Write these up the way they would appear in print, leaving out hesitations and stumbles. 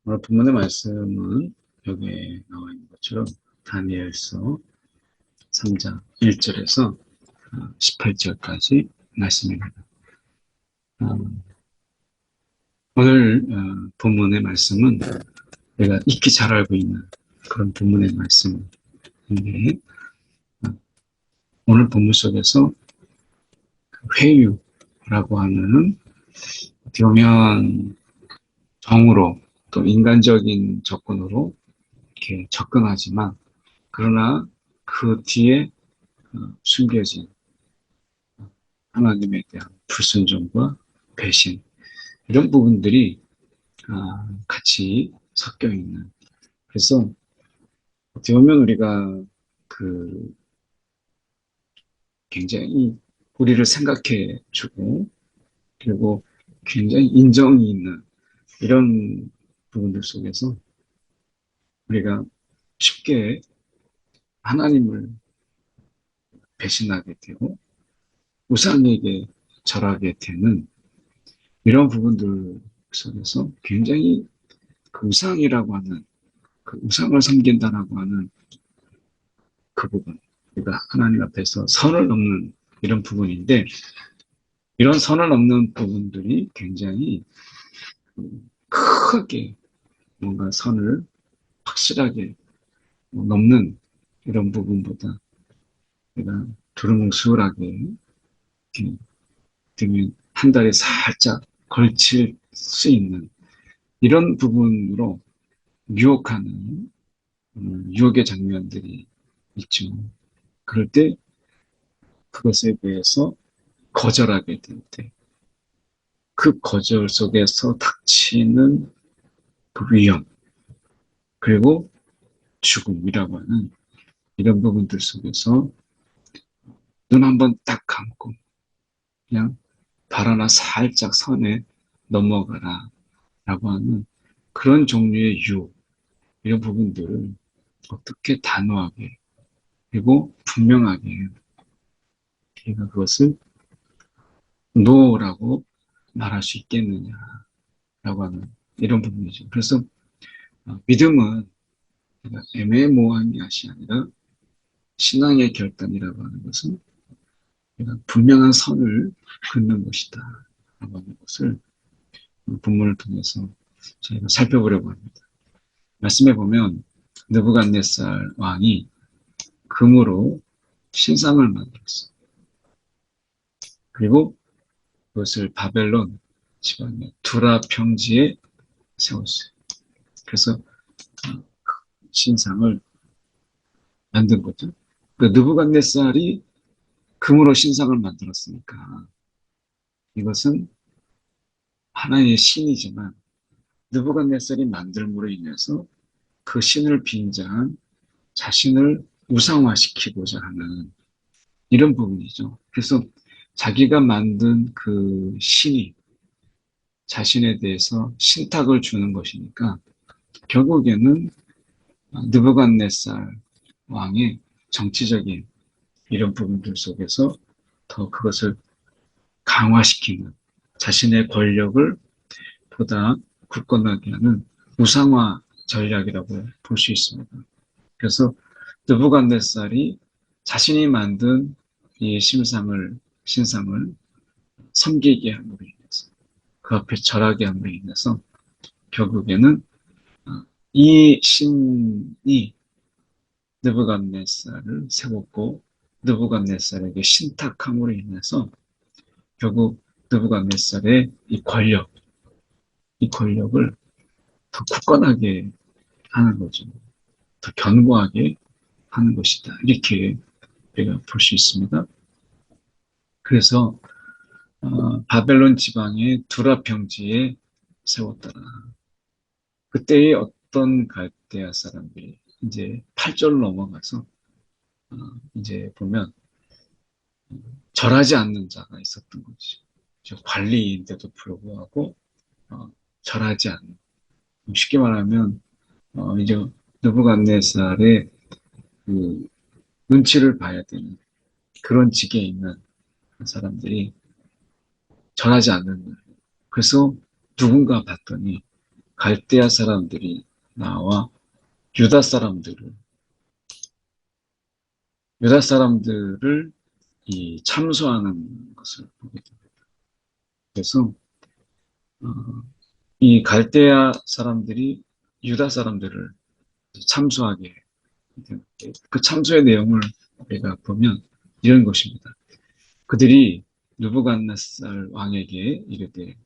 오늘 본문의 말씀은 여기에 나와 있는 것처럼 다니엘서 3장 1절에서 18절까지 말씀입니다. 오늘 본문의 말씀은 우리가 익히 잘 알고 있는 그런 본문의 말씀인데, 오늘 본문 속에서 회유라고 하는 어떻게 보면 정으로 또 인간적인 접근으로 이렇게 접근하지만, 그러나 그 뒤에 숨겨진 하나님에 대한 불순종과 배신, 이런 부분들이 같이 섞여 있는. 그래서 어떻게 보면 우리가 그 굉장히 우리를 생각해 주고, 그리고 굉장히 인정이 있는 이런 부분들 속에서 우리가 쉽게 하나님을 배신하게 되고 우상에게 절하게 되는 이런 부분들 속에서 굉장히 그 우상이라고 하는, 그 우상을 섬긴다라고 하는 그 부분, 우리가 하나님 앞에서 선을 넘는 이런 부분인데, 이런 선을 넘는 부분들이 굉장히 크게 뭔가 선을 확실하게 넘는 이런 부분보다 우리가 두루뭉술하게 이렇게 되면 한 달에 살짝 걸칠 수 있는 이런 부분으로 유혹하는 유혹의 장면들이 있죠. 그럴 때 그것에 대해서 거절하게 될 때, 그 거절 속에서 닥치는 그 위험, 그리고 죽음이라고 하는 이런 부분들 속에서 눈 한번 딱 감고 그냥 발 하나 살짝 선에 넘어가라 라고 하는 그런 종류의 유혹, 이런 부분들을 어떻게 단호하게 그리고 분명하게 우리가 그것을 노라고 말할 수 있겠느냐라고 하는 이런 부분이죠. 그래서 믿음은 애매모호한 것이 아니라 신앙의 결단이라고 하는 것은 분명한 선을 긋는 것이다 라고 하는 것을 본문을 통해서 저희가 살펴보려고 합니다. 말씀해 보면 느부갓네살 왕이 금으로 신상을 만들었어요. 그리고 그것을 바벨론 지방의 두라 평지에 세웠어요. 그래서 신상을 만든 거죠. 그 느부갓네살이 금으로 신상을 만들었으니까 이것은 하나의 신이지만 느부갓네살이 만들므로 인해서 그 신을 빙자한 자신을 우상화시키고자 하는 이런 부분이죠. 그래서 자기가 만든 그 신이 자신에 대해서 신탁을 주는 것이니까 결국에는 느부갓네살 왕의 정치적인 이런 부분들 속에서 더 그것을 강화시키는, 자신의 권력을 보다 굳건하게 하는 우상화 전략이라고 볼 수 있습니다. 그래서 느부갓네살이 자신이 만든 이 신상을 섬기게 함으로 인해서, 그 앞에 절하게 함으로 인해서 결국에는 이 신이 느부갓네살을 세웠고 느부갓네살에게 신탁함으로 인해서 결국 느부갓네살의 이 권력을 더 굳건하게 하는 거죠. 더 견고하게 하는 것이다. 이렇게 우리가 볼 수 있습니다. 그래서 바벨론 지방의 두라 평지에 세웠더라. 그때의 어떤 갈대아 사람들이 이제 8절로 넘어가서 어, 이제 보면 절하지 않는 자가 있었던 거죠. 관리인데도 불구하고 어, 절하지 않는. 쉽게 말하면 이제 느부갓네살의 그 눈치를 봐야 되는 그런 직에 있는 사람들이 절하지 않는 거예요. 그래서 누군가 봤더니 갈대아 사람들이 나와 유다 사람들을, 유다 사람들을 이 참수하는 것을 보게 됩니다. 그래서 어, 이 갈대아 사람들이 유다 사람들을 참수하게 되는데 그 참수의 내용을 우리가 보면 이런 것입니다. 그들이 느부갓네살 왕에게 이르되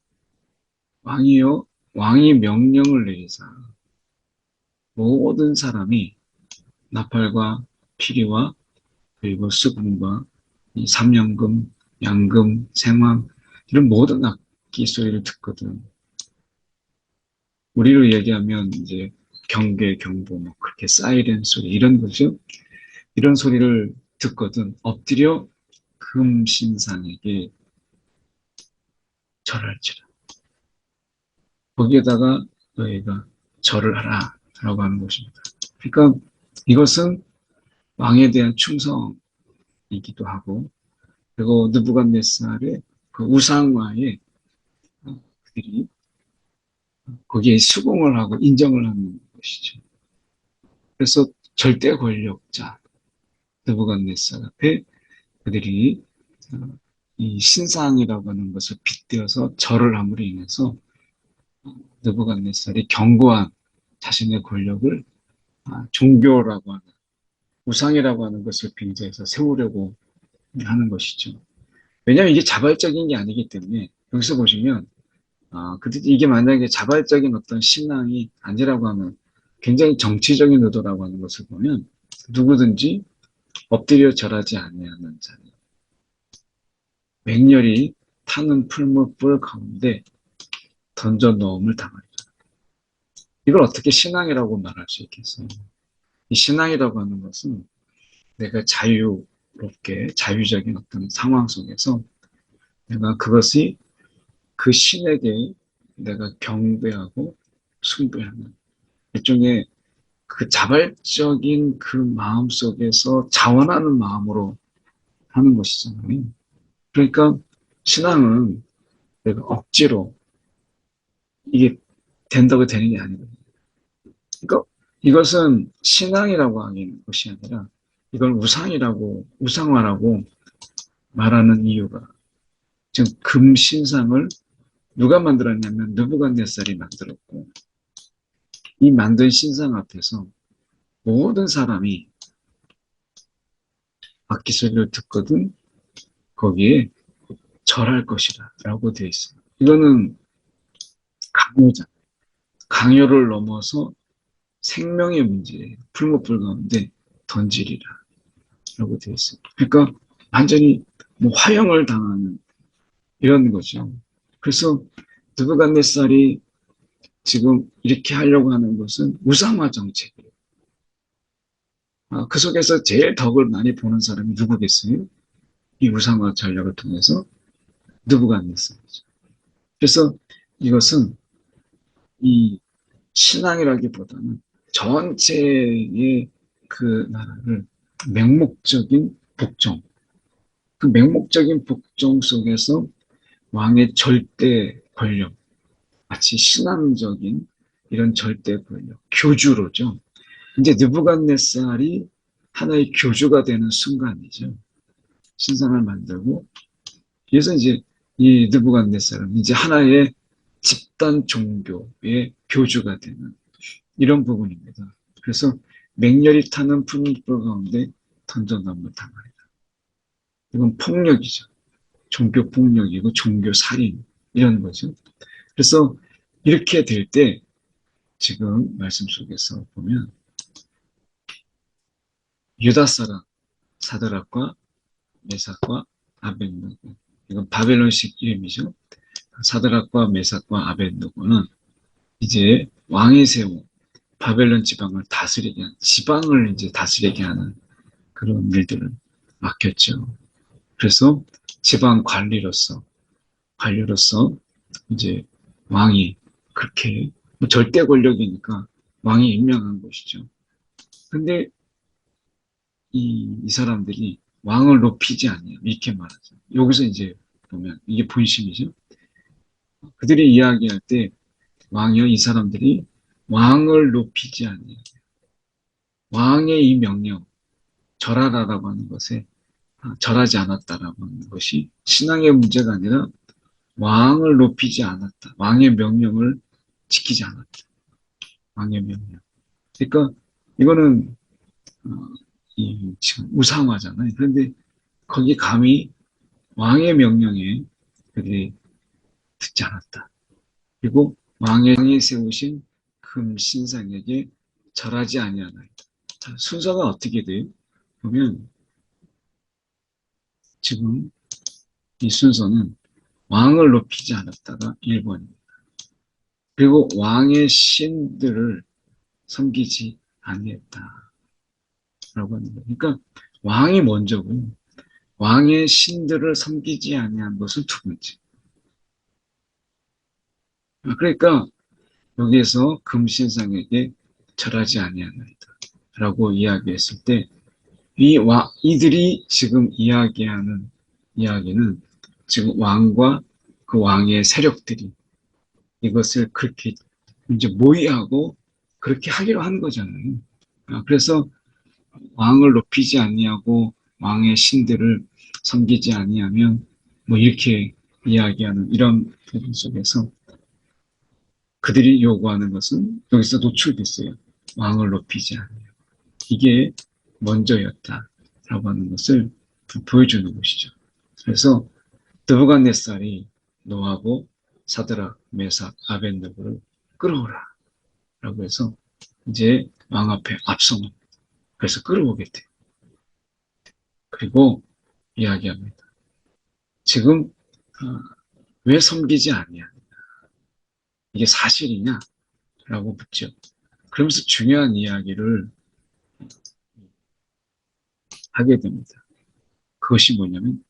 왕이여 왕이 명령을 내리사 모든 사람이 나팔과 피리와 그리고 수금과 이 삼연금, 양금, 생황 이런 모든 악기 소리를 듣거든. 우리로 얘기하면 이제 경계, 경보, 뭐 그렇게 사이렌 소리 이런 거죠. 이런 소리를 듣거든 엎드려 금신상에게 절할지라. 거기에다가 너희가 절을 하라 라고 하는 것입니다. 그러니까 이것은 왕에 대한 충성이기도 하고 그리고 느부갓네살의 그 우상화에 그들이 거기에 수긍을 하고 인정을 하는 것이죠. 그래서 절대 권력자 느부갓네살 앞에 그들이 이 신상이라고 하는 것을 빗대어서 절을 함으로 인해서 느부갓네살이 견고한 자신의 권력을 종교라고 하는 우상이라고 하는 것을 빙자해서 세우려고 하는 것이죠. 왜냐하면 이게 자발적인 게 아니기 때문에 여기서 보시면 이게 만약에 자발적인 어떤 신앙이 아니라고 하면 굉장히 정치적인 의도라고 하는 것을 보면 누구든지 엎드려 절하지 아니하는 자는 맹렬히 타는 풀무불 가운데 던져 넣음을 당하리라. 이걸 어떻게 신앙이라고 말할 수 있겠어요? 이 신앙이라고 하는 것은 내가 자유롭게 자유적인 어떤 상황 속에서 내가 그것이 그 신에게 내가 경배하고 숭배하는 일종의 그 자발적인 그 마음 속에서 자원하는 마음으로 하는 것이잖아요. 그러니까 신앙은 내가 억지로 이게 된다고 되는 게 아니거든요. 그러니까 이것은 신앙이라고 하는 것이 아니라 이걸 우상화라고 말하는 이유가 지금 금신상을 누가 만들었냐면 느부갓네살이 만들었고 이 만든 신상 앞에서 모든 사람이 악기 소리를 듣거든 거기에 절할 것이다 라고 되어 있어요. 이거는 강요자. 강요를 넘어서 생명의 문제예요. 풀무불 가운데 던지리라 라고 되어 있어요. 그러니까 완전히 뭐 화형을 당하는 이런 거죠. 그래서 느부갓네살이 지금 이렇게 하려고 하는 것은 우상화 정책이에요. 그 속에서 제일 덕을 많이 보는 사람이 누구겠어요? 이 우상화 전략을 통해서 느부갓네살이죠. 그래서 이것은 이 신앙이라기보다는 전체의 그 나라를 맹목적인 복종, 그 맹목적인 복종 속에서 왕의 절대 권력, 마치 신앙적인 이런 절대 권력, 교주로죠. 이제 느부갓네살이 하나의 교주가 되는 순간이죠. 신상을 만들고 그래서 이제 이 느부갓네살은 이제 하나의 집단 종교의 교주가 되는 이런 부분입니다. 그래서 맹렬히 타는 풀무불 가운데 던져넘을 당하리라. 이건 폭력이죠. 종교 폭력이고 종교 살인 이런 거죠. 그래서 이렇게 될 때 지금 말씀 속에서 보면 유다 사람 사드락과 메삭과 아벤노고 이건 바벨론식 이름이죠. 사드락과 메삭과 아벤노고는 이제 왕이 세운 바벨론 지방을 다스리게 하는 지방을 이제 다스리게 하는 그런 일들을 맡겼죠. 그래서 지방 관리로서 이제 왕이 그렇게 뭐 절대 권력이니까 왕이 임명한 것이죠. 근데 이 사람들이 왕을 높이지 않냐 이렇게 말하죠. 여기서 이제 보면 이게 본심이죠. 그들이 이야기할 때 왕이여 이 사람들이 왕을 높이지 아니하며 왕의 이 명령 절하라라고 하는 것에 절하지 않았다라고 하는 것이 신앙의 문제가 아니라 왕을 높이지 않았다. 왕의 명령을 지키지 않았다. 왕의 명령. 그러니까 이거는 어, 이 지금 우상화잖아요. 그런데 거기 감히 왕의 명령에 그들이 듣지 않았다. 그리고 왕이 세우신 금 신상에게 절하지 아니하나이다. 자, 순서가 어떻게 돼요? 보면 지금 이 순서는 왕을 높이지 않았다가 1번입니다. 그리고 왕의 신들을 섬기지 아니했다라고 하는 거예요. 그러니까 왕이 먼저고 왕의 신들을 섬기지 아니한 것은 두 번째. 그러니까 여기에서 금신상에게 절하지 아니하나이다 라고 이야기했을 때 이들이 지금 이야기하는 이야기는 지금 왕과 그 왕의 세력들이 이것을 그렇게 이제 모의하고 그렇게 하기로 한 거잖아요. 그래서 왕을 높이지 아니하고 왕의 신들을 섬기지 아니하면 뭐 이렇게 이야기하는 이런 부분 속에서 그들이 요구하는 것은 여기서 노출됐어요. 왕을 높이지 아니하고 이게 먼저였다라고 하는 것을 보여주는 것이죠. 그래서 느부갓네살이 노하고 사드락, 메삭, 아벤느고를 끌어오라 라고 해서 이제 왕 앞에 앞서는 그래서 끌어오겠대. 그리고 이야기합니다. 지금 왜 섬기지 않냐? 이게 사실이냐? 라고 묻죠. 그러면서 중요한 이야기를 하게 됩니다. 그것이 뭐냐면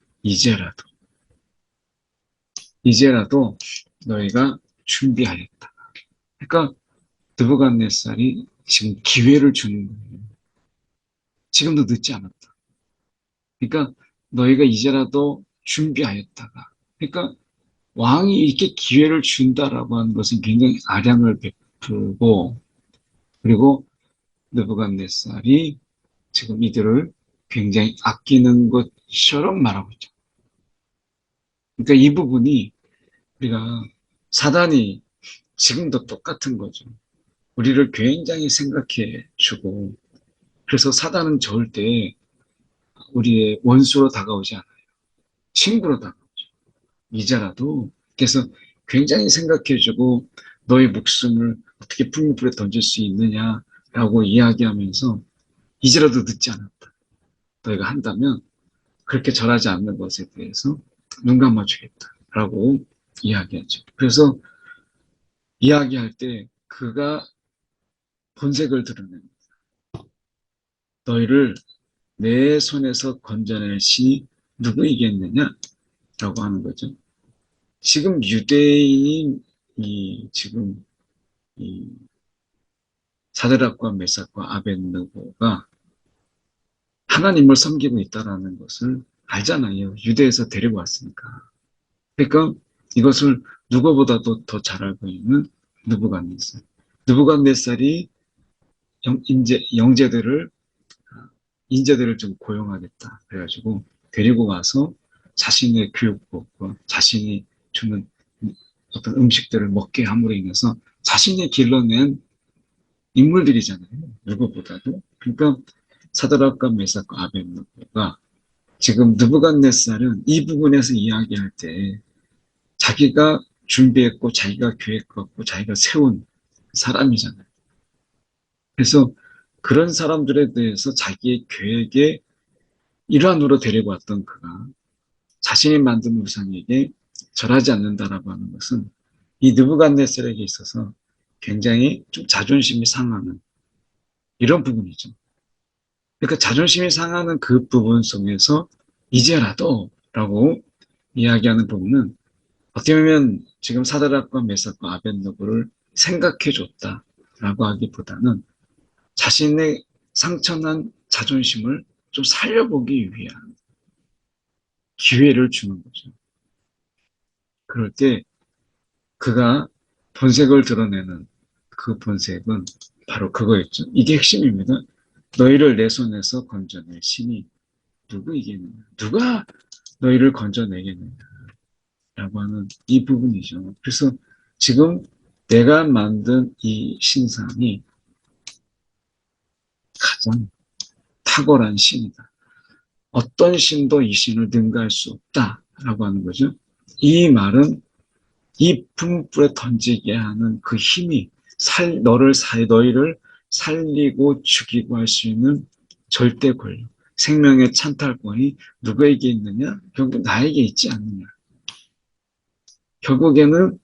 이제라도 너희가 준비하였다. 그러니까 느부갓네살이 지금 기회를 주는 거예요. 지금도 늦지 않았다. 그러니까 너희가 이제라도 준비하였다가 그러니까 왕이 이렇게 기회를 준다라고 하는 것은 굉장히 아량을 베풀고 그리고 느부갓네살이 지금 이들을 굉장히 아끼는 것처럼 말하고 있죠. 그러니까 이 부분이 우리가 사단이 지금도 똑같은 거죠. 우리를 굉장히 생각해 주고 그래서 사단은 절대 우리의 원수로 다가오지 않아요. 친구로 다가오죠. 이제라도 그래서 굉장히 생각해 주고 너의 목숨을 어떻게 풀무불에 던질 수 있느냐라고 이야기하면서 이제라도 늦지 않았다. 너희가 한다면 그렇게 절하지 않는 것에 대해서 눈 감아주겠다라고 이야기하죠. 그래서 이야기할 때 그가 본색을 드러냅니다. 너희를 내 손에서 건져낼 신이 누구이겠느냐라고 하는 거죠. 지금 유대인이 지금 이 사드락과 메삭과 아벤느고가 하나님을 섬기고 있다라는 것을 알잖아요. 유대에서 데리고 왔으니까. 그러니까 이것을 누구보다도 더 잘 알고 있는 느부갓네살. 느부갓네살이 인재들을 좀 고용하겠다. 그래가지고 데리고 와서 자신의 교육법과 자신이 주는 어떤 음식들을 먹게 함으로 인해서 자신이 길러낸 인물들이잖아요. 누구보다도. 그러니까 사드락과 메삭과 아벤느고가 지금 느부갓네살은 이 부분에서 이야기할 때 자기가 준비했고 자기가 계획했고 자기가 세운 사람이잖아요. 그래서 그런 사람들에 대해서 자기의 계획의 일환으로 데리고 왔던 그가 자신이 만든 우상에게 절하지 않는다라고 하는 것은 이 느부갓네살에게 있어서 굉장히 좀 자존심이 상하는 이런 부분이죠. 그러니까 자존심이 상하는 그 부분 속에서 이제라도 라고 이야기하는 부분은 어떻게 보면 지금 사드락과 메삭과 아벤노고를 생각해 줬다라고 하기보다는 자신의 상처난 자존심을 좀 살려보기 위한 기회를 주는 거죠. 그럴 때 그가 본색을 드러내는 그 본색은 바로 그거였죠. 이게 핵심입니다. 너희를 내 손에서 건져낼 신이 누구이겠느냐? 누가 너희를 건져내겠느냐? 라고 하는 이 부분이죠. 그래서 지금 내가 만든 이 신상이 가장 탁월한 신이다. 어떤 신도 이 신을 능가할 수 없다라고 하는 거죠. 이 말은 이 풀무불에 던지게 하는 그 힘이 너희를 살리고 죽이고 할 수 있는 절대 권력, 생명의 찬탈권이 누구에게 있느냐? 결국 나에게 있지 않느냐. 결국에는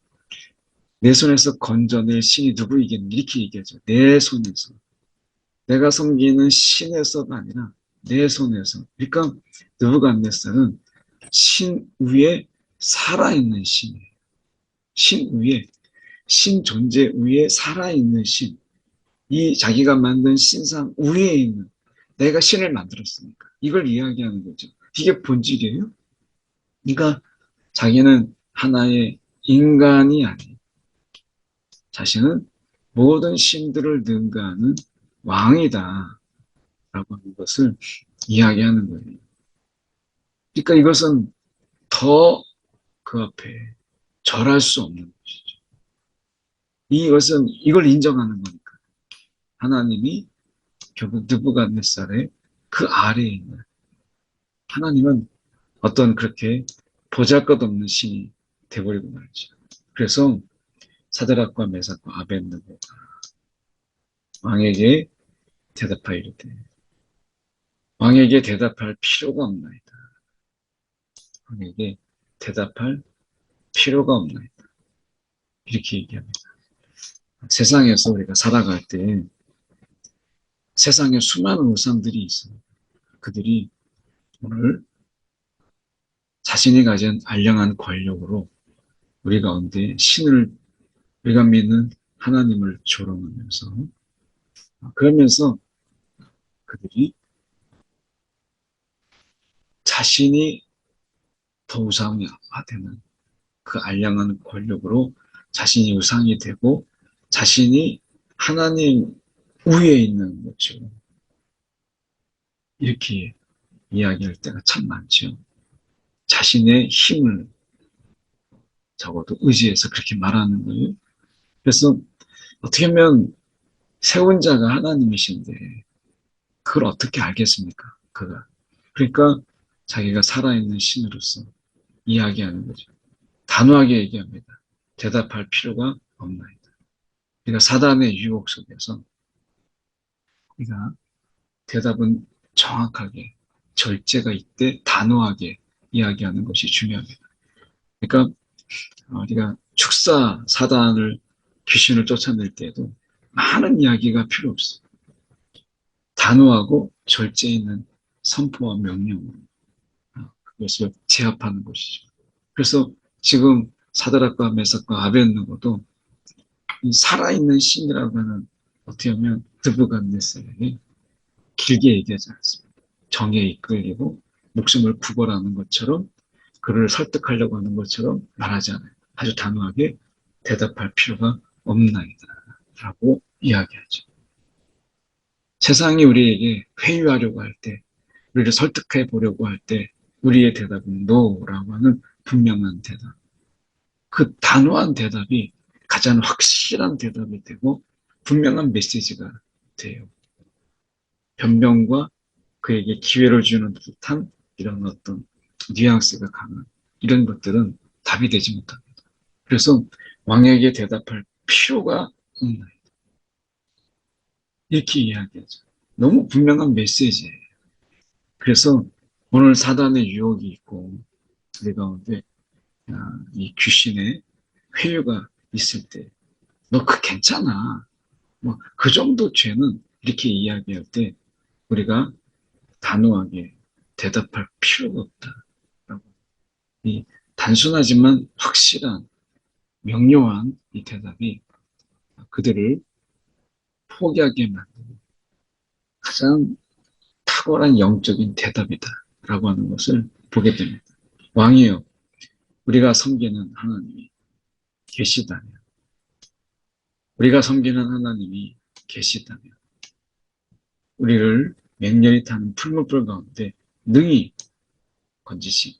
내 손에서 건져낼 신이 누구이겠느냐 이렇게 얘기하죠. 내 손에서. 내가 섬기는 신에서가 아니라 내 손에서. 그러니까 느부갓네살은 신 위에 살아있는 신이에요. 신 위에, 신 존재 위에 살아있는 신. 이 자기가 만든 신상 위에 있는 내가 신을 만들었으니까. 이걸 이야기하는 거죠. 이게 본질이에요. 그러니까 자기는 하나의 인간이 아닌 자신은 모든 신들을 능가하는 왕이다. 라고 하는 것을 이야기하는 거예요. 그러니까 이것은 더 그 앞에 절할 수 없는 것이죠. 이것은 이걸 인정하는 거니까. 하나님이 결국 느부갓네살의 그 아래에 있는 하나님은 어떤 그렇게 보잘것없는 신이 돼버리고 말이죠. 그래서 사드락과 메삭과 아벳느고가 왕에게 대답하이르되 왕에게 대답할 필요가 없나이다. 왕에게 대답할 필요가 없나이다. 이렇게 얘기합니다. 세상에서 우리가 살아갈 때 세상에 수많은 우상들이 있어요. 그들이 오늘 자신이 가진 알량한 권력으로 우리 가운데 우리가 믿는 하나님을 조롱하면서 그러면서 그들이 자신이 더 우상화되는 그 알량한 권력으로 자신이 우상이 되고 자신이 하나님 위에 있는 것처럼 이렇게 이야기할 때가 참 많죠. 자신의 힘을 적어도 의지해서 그렇게 말하는 거예요. 그래서 어떻게 보면 세운 자가 하나님이신데 그걸 어떻게 알겠습니까? 그가. 그러니까 자기가 살아있는 신으로서 이야기하는 거죠. 단호하게 얘기합니다. 대답할 필요가 없나이다. 그러니까 사단의 유혹 속에서 우리가 대답은 정확하게 절제가 있되 단호하게 이야기하는 것이 중요합니다. 그러니까 우리가 축사 사단을 귀신을 쫓아낼 때에도 많은 이야기가 필요 없어요. 단호하고 절제 있는 선포와 명령으로 그것을 제압하는 것이죠. 그래서 지금 사드락과 메삭과 아벳느고도 살아있는 신이라고 하는 어떻게 보면 느부갓네살에게 길게 얘기하지 않습니다. 정에 이끌리고 목숨을 구걸하는 것처럼 그를 설득하려고 하는 것처럼 말하지 않아요. 아주 단호하게 대답할 필요가 없나이다 라고 이야기하죠. 세상이 우리에게 회유하려고 할 때, 우리를 설득해 보려고 할 때 우리의 대답은 no라고 하는 분명한 대답. 그 단호한 대답이 가장 확실한 대답이 되고 분명한 메시지가 돼요. 변명과 그에게 기회를 주는 듯한 이런 어떤 뉘앙스가 강한 이런 것들은 답이 되지 못합니다. 그래서 왕에게 대답할 필요가 없나요? 이렇게 이야기하죠. 너무 분명한 메시지예요. 그래서 오늘 사단의 유혹이 있고 우리 가운데 이 귀신의 회유가 있을 때 너 그 괜찮아. 뭐 그 정도 죄는 이렇게 이야기할 때 우리가 단호하게 대답할 필요가 없다라고. 이 단순하지만 확실한 명료한 이 대답이 그들을 포기하게 만드는 가장 탁월한 영적인 대답이다라고 하는 것을 보게 됩니다. 왕이여, 우리가 섬기는 하나님이 계시다면 우리가 섬기는 하나님이 계시다면 우리를 맹렬히 타는 풀무불 가운데 능히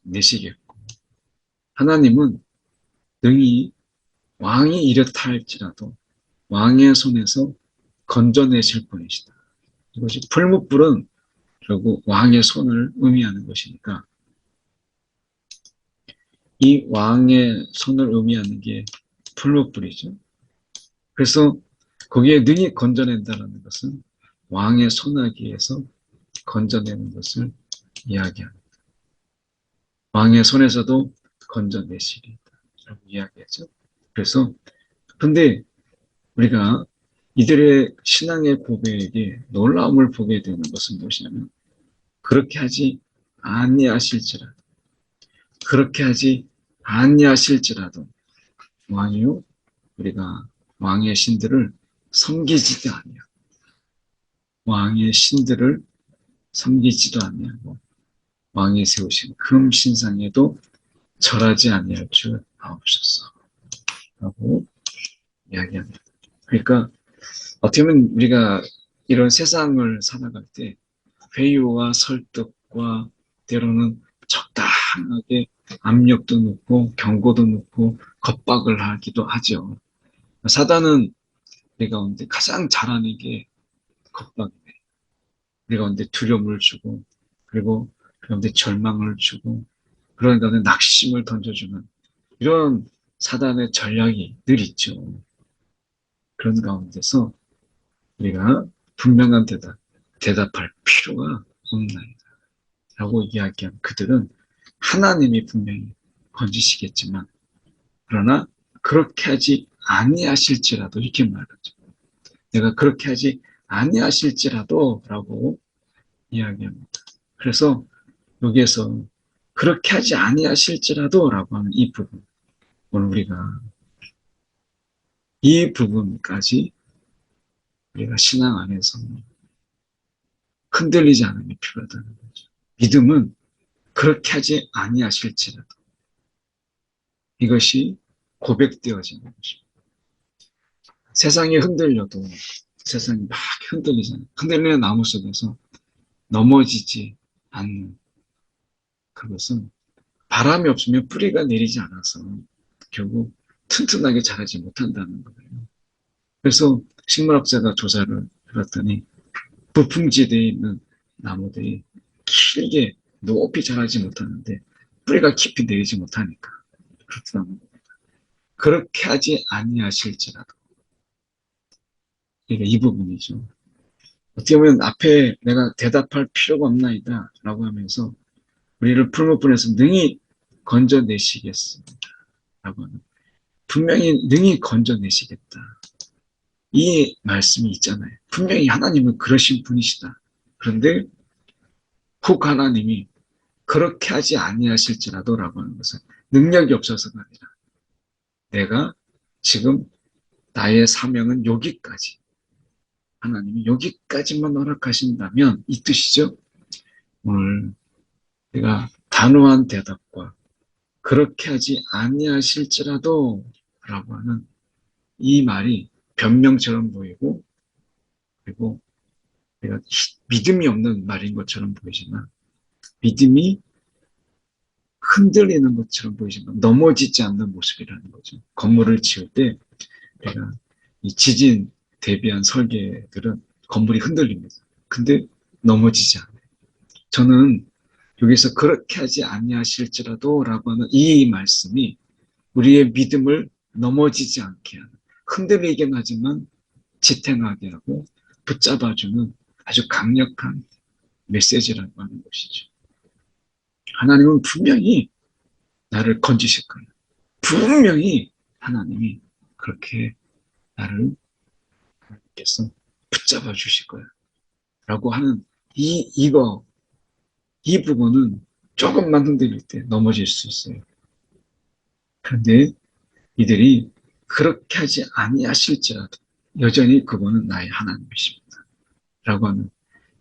내시겠고, 하나님은 능히 왕이 이렇다 할지라도 왕의 손에서 건져내실 분이시다. 이것이 풀무불은 결국 왕의 손을 의미하는 것이니까 이 왕의 손을 의미하는 게 풀무불이죠. 그래서 거기에 능히 건져낸다는 것은 왕의 손아귀에서 건져내는 것을 이야기합니다. 왕의 손에서도 건져내시리라고 이야기하죠. 그래서 근데 우리가 이들의 신앙의 고백에 놀라움을 보게 되는 것은 무엇이냐면 그렇게 하지 아니하실지라도 그렇게 하지 아니하실지라도 왕이요 우리가 왕의 신들을 섬기지도 아니하고 왕의 신들을 섬기지도 아니하고 왕이 세우신 금 신상에도 절하지 아니할 줄 아옵소서 라고 이야기합니다. 그러니까 어떻게 보면 우리가 이런 세상을 살아갈 때 회유와 설득과 때로는 적당하게 압력도 넣고 경고도 넣고 겁박을 하기도 하죠. 사단은 우리 가운데 가장 잘하는 게 겁박이네. 우리 가운데 두려움을 주고 그리고 우리 가운데 절망을 주고 그런 가운데 낙심을 던져주는 이런 사단의 전략이 늘 있죠. 그런 가운데서 우리가 분명한 대답할 필요가 없나이다. 라고 이야기한 그들은 하나님이 분명히 건지시겠지만 그러나 그렇게 하지 아니하실지라도 이렇게 말하죠. 내가 그렇게 하지 아니하실지라도 라고 이야기합니다. 그래서 여기에서 그렇게 하지 아니하실지라도 라고 하는 이 부분 오늘 우리가 이 부분까지 우리가 신앙 안에서 흔들리지 않음이 필요하다는 거죠. 믿음은 그렇게 하지 아니하실지라도 이것이 고백되어지는 것입니다. 세상이 흔들려도 세상이 막 흔들리잖아요. 흔들리는 나무 속에서 넘어지지 않는 그것은 바람이 없으면 뿌리가 내리지 않아서 결국 튼튼하게 자라지 못한다는 거예요. 그래서 식물학자가 조사를 해봤더니 부풍지대에 있는 나무들이 길게 높이 자라지 못하는데 뿌리가 깊이 내리지 못하니까 그렇다는 거예요. 그렇게 하지 아니하실지라도 그러니까 이 부분이죠. 어떻게 보면 앞에 내가 대답할 필요가 없나이다 라고 하면서 우리를 풀무불에서 능히 건져내시겠습니다 라고 하는 분명히 능히 건져내시겠다 이 말씀이 있잖아요. 분명히 하나님은 그러신 분이시다. 그런데 혹 하나님이 그렇게 하지 아니하실지라도 라고 하는 것은 능력이 없어서가 아니라 내가 지금 나의 사명은 여기까지 하나님이 여기까지만 허락하신다면 이 뜻이죠. 오늘 내가 단호한 대답과 그렇게 하지 아니하실지라도 라고 하는 이 말이 변명처럼 보이고 그리고 내가 믿음이 없는 말인 것처럼 보이지만 믿음이 흔들리는 것처럼 보이지만 넘어지지 않는 모습이라는 거죠. 건물을 지을 때 내가 이 지진 대비한 설계들은 건물이 흔들립니다. 근데 넘어지지 않아요. 저는 여기서 그렇게 하지 아니하실지라도 라고 하는 이 말씀이 우리의 믿음을 넘어지지 않게 하는 흔들리긴 하지만 지탱하게 하고 붙잡아주는 아주 강력한 메시지라고 하는 것이죠. 하나님은 분명히 나를 건지실 거예요. 분명히 하나님이 그렇게 나를 하나님께서 붙잡아 주실 거예요. 라고 하는 이 부분은 조금만 흔들릴 때 넘어질 수 있어요. 그런데 이들이 그렇게 하지 아니하실지라도 여전히 그분은 나의 하나님이십니다. 라고 하는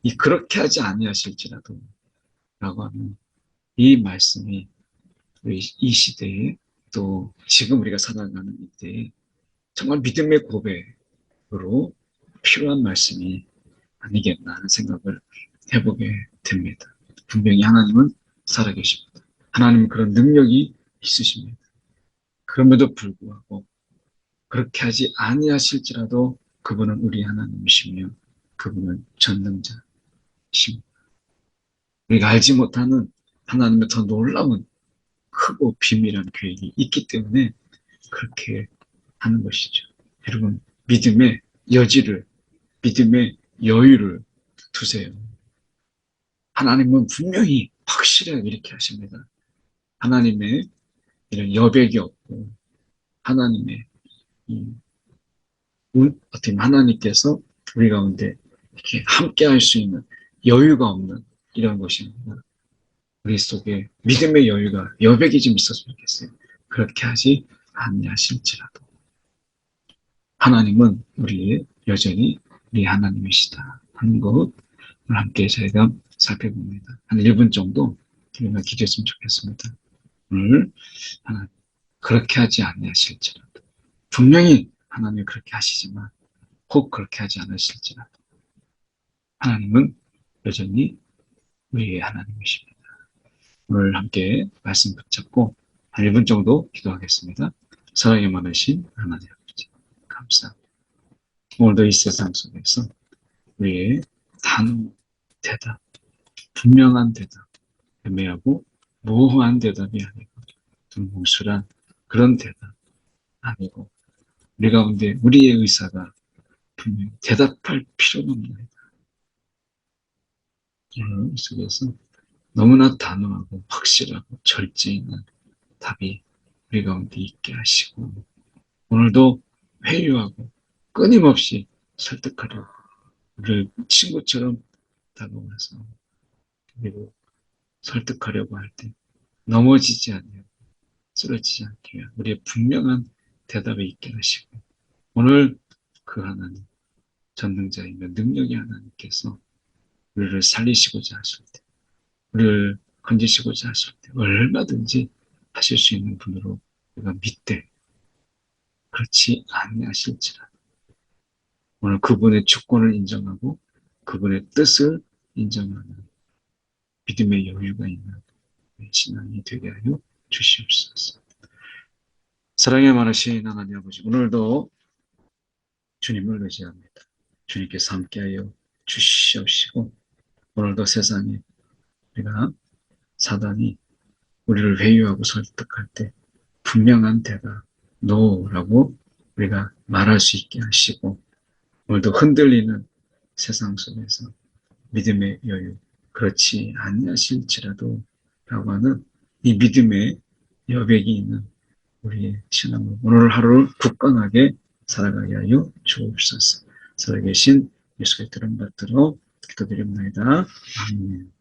이 그렇게 하지 아니하실지라도 라고 하는 이 말씀이 이 시대에 또 지금 우리가 살아가는 이때에 정말 믿음의 고백 필요한 말씀이 아니겠나 하는 생각을 해보게 됩니다. 분명히 하나님은 살아계십니다. 하나님은 그런 능력이 있으십니다. 그럼에도 불구하고 그렇게 하지 아니하실지라도 그분은 우리 하나님이시며 그분은 전능자십니다. 우리가 알지 못하는 하나님의 더 놀라운 크고 비밀한 계획이 있기 때문에 그렇게 하는 것이죠. 여러분, 믿음의 여지를, 믿음의 여유를 두세요. 하나님은 분명히 확실하게 이렇게 하십니다. 하나님의 이런 여백이 없고, 하나님의, 어떻게 하나님께서 우리 가운데 이렇게 함께 할 수 있는 여유가 없는 이런 것입니다. 우리 속에 믿음의 여유가, 여백이 좀 있었으면 좋겠어요. 그렇게 하지 아니하실지라도. 하나님은 여전히 우리 하나님이시다 하는 것을 함께 저희가 살펴봅니다. 한 1분 정도 우리가 기도했으면 좋겠습니다. 오늘 하나님 그렇게 하지 아니하실지라도 분명히 하나님이 그렇게 하시지만 혹 그렇게 하지 않으실지라도 하나님은 여전히 우리의 하나님이십니다. 오늘 함께 말씀 붙잡고 한 1분 정도 기도하겠습니다. 사랑이 많으신 하나님 아버지 감사합니다. 오늘도 이 세상 속에서 우리의 단호한 대답, 분명한 대답, 애매하고 모호한 대답이 아니고 뭉술한 그런 대답 아니고 우리 가운데 우리의 의사가 분명히 대답할 필요가 없나이다. 오늘 속에서 너무나 단호하고 확실하고 절제 있는 답이 우리 가운데 있게 하시고 오늘도 회유하고 끊임없이 설득하려고 우리를 친구처럼 다가와서 그리고 설득하려고 할 때 넘어지지 않게 쓰러지지 않게 위한 우리의 분명한 대답이 있게 하시고 오늘 그 하나님 전능자이며 능력의 하나님께서 우리를 살리시고자 하실 때 우리를 건지시고자 하실 때 얼마든지 하실 수 있는 분으로 우리가 믿되 그렇지 아니하실지라도 오늘 그분의 주권을 인정하고 그분의 뜻을 인정하는 믿음의 여유가 있는 신앙이 되게 하여 주시옵소서. 사랑에 많으신 하나님 아버지 오늘도 주님을 의지합니다. 주님께서 함께하여 주시옵시고 오늘도 세상에 우리가 사단이 우리를 회유하고 설득할 때 분명한 대답 노라고 우리가 말할 수 있게 하시고 오늘도 흔들리는 세상 속에서 믿음의 여유 그렇지 아니하실지라도 라고 하는 이 믿음의 여백이 있는 우리의 신앙을 오늘 하루를 굳건하게 살아가게 하여 주옵소서. 살아계신 예수 그리스도를 받들어 기도드립니다. 아멘.